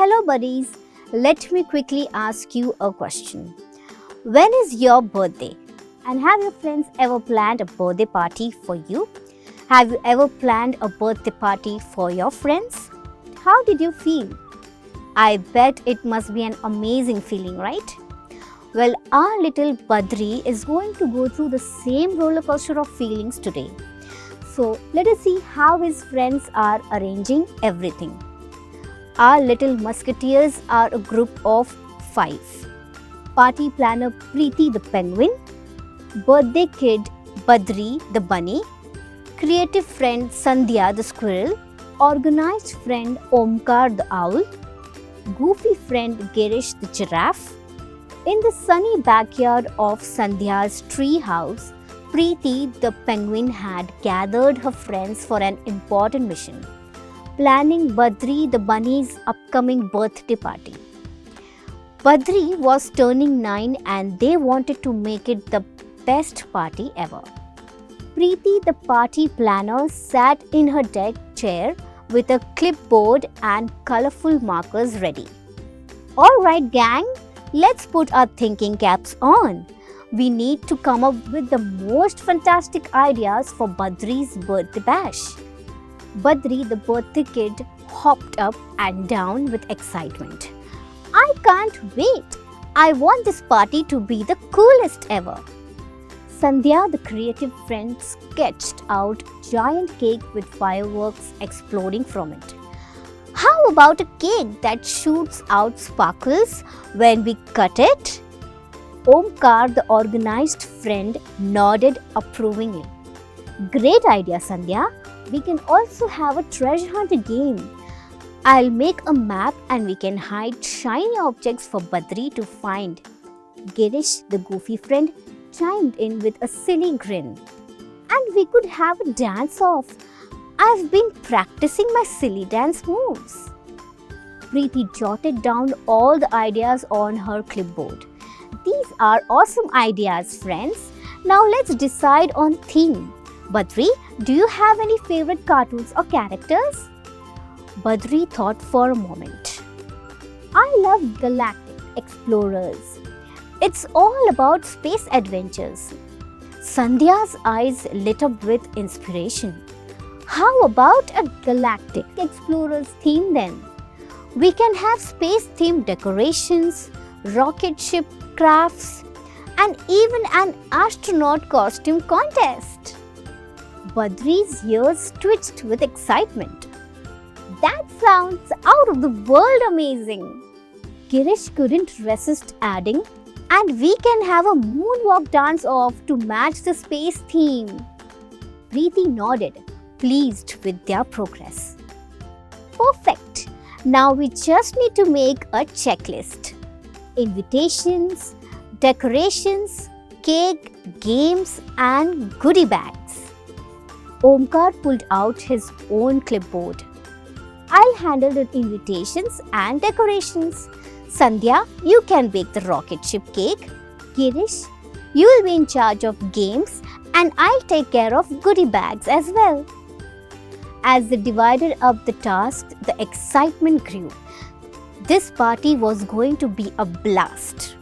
Hello buddies, let me quickly ask you a question. When is your birthday? And have your friends ever planned a birthday party for you? Have you ever planned a birthday party for your friends? How did you feel? I bet it must be an amazing feeling, right? Well, our little Badri is going to go through the same roller coaster of feelings today. So let us see how his friends are arranging everything. Our little musketeers are a group of 5. Party planner Preeti the penguin, birthday kid Badri the bunny, creative friend Sandhya the squirrel, organized friend Omkar the owl, goofy friend Girish the giraffe. In the sunny backyard of Sandhya's tree house, Preeti the penguin had gathered her friends for an important mission, planning Badri the bunny's upcoming birthday party. Badri was turning 9 and they wanted to make it the best party ever. Preeti the party planner sat in her deck chair with a clipboard and colorful markers ready. Alright gang, let's put our thinking caps on. We need to come up with the most fantastic ideas for Badri's birthday bash. Badri the birthday kid hopped up and down with excitement. I can't wait! I want this party to be the coolest ever. Sandhya the creative friend sketched out giant cake with fireworks exploding from it. How about a cake that shoots out sparkles when we cut it? Omkar the organized friend nodded approvingly. Great idea, Sandhya. We can also have a treasure hunt game. I'll make a map and we can hide shiny objects for Badri to find. Girish the goofy friend chimed in with a silly grin. And we could have a dance-off. I've been practicing my silly dance moves. Preeti jotted down all the ideas on her clipboard. These are awesome ideas, friends. Now let's decide on theme. Badri, do you have any favorite cartoons or characters? Badri thought for a moment. I love galactic explorers. It's all about space adventures. Sandhya's eyes lit up with inspiration. How about a galactic explorers theme then? We can have space-themed decorations, rocket ship crafts, and even an astronaut costume contest. Badri's ears twitched with excitement. That sounds out of the world amazing! Girish couldn't resist adding, and we can have a moonwalk dance-off to match the space theme. Preeti nodded, pleased with their progress. Perfect! Now we just need to make a checklist. Invitations, decorations, cake, games, and goodie bags. Omkar pulled out his own clipboard. I'll handle the invitations and decorations. Sandhya, you can bake the rocket ship cake. Girish, you will be in charge of games and I'll take care of goodie bags as well. As they divided up the tasks, the excitement grew. This party was going to be a blast.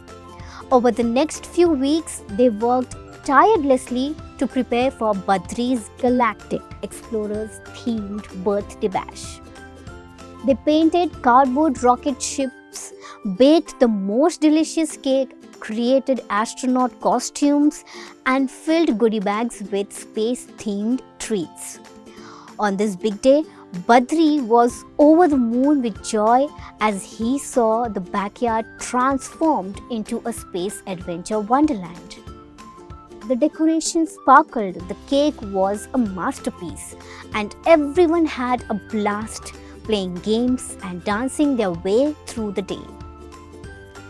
Over the next few weeks, they worked tirelessly to prepare for Badri's Galactic Explorers themed birthday bash. They painted cardboard rocket ships, baked the most delicious cake, created astronaut costumes, and filled goodie bags with space-themed treats. On this big day, Badri was over the moon with joy as he saw the backyard transformed into a space adventure wonderland. The decorations sparkled, the cake was a masterpiece, and everyone had a blast playing games and dancing their way through the day.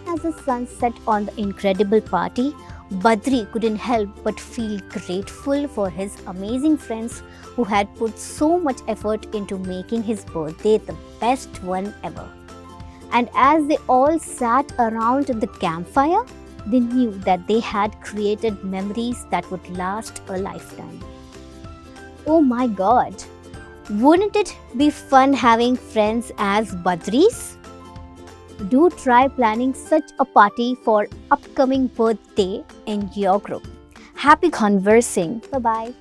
As the sun set on the incredible party, Badri couldn't help but feel grateful for his amazing friends who had put so much effort into making his birthday the best one ever. And as they all sat around the campfire, they knew that they had created memories that would last a lifetime. Oh my God! Wouldn't it be fun having friends as Badris? Do try planning such a party for upcoming birthday in your group. Happy conversing. Bye-bye.